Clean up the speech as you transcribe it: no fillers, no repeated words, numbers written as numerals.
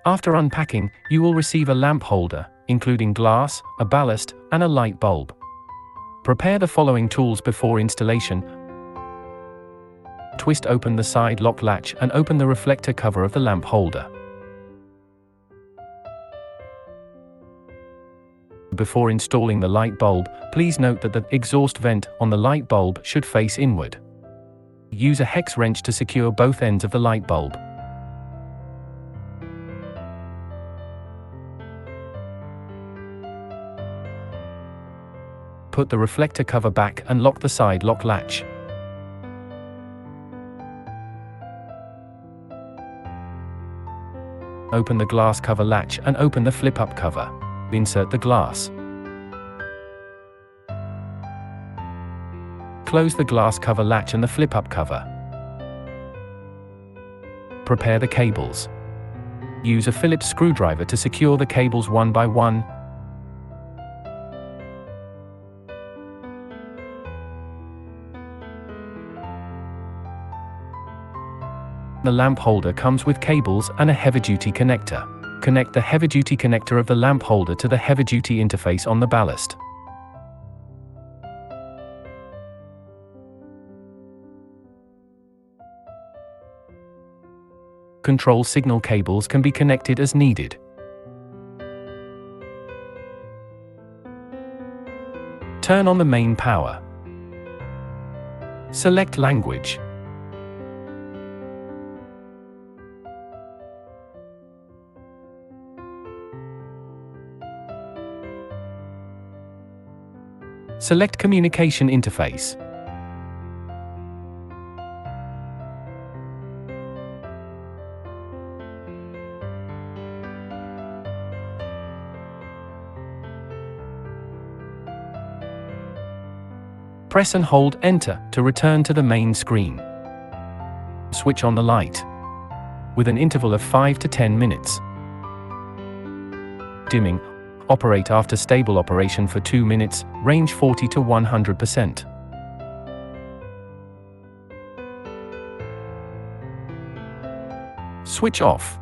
After unpacking, you will receive a lamp holder, including glass, a ballast, and a light bulb. Prepare the following tools before installation. Twist open the side lock latch and open the reflector cover of the lamp holder. Before installing the light bulb, please note that the exhaust vent on the light bulb should face inward. Use a hex wrench to secure both ends of the light bulb. Put the reflector cover back and lock the side lock latch. Open the glass cover latch and open the flip-up cover. Insert the glass. Close the glass cover latch and the flip-up cover. Prepare the cables. Use a Phillips screwdriver to secure the cables one by one. The lamp holder comes with cables and a heavy-duty connector. Connect the heavy-duty connector of the lamp holder to the heavy-duty interface on the ballast. Control signal cables can be connected as needed. Turn on the main power. Select language. Select communication interface. Press and hold Enter to return to the main screen. Switch on the light. With an interval of 5 to 10 minutes. Dimming. Operate after stable operation for 2 minutes, range 40 to 100%. Switch off.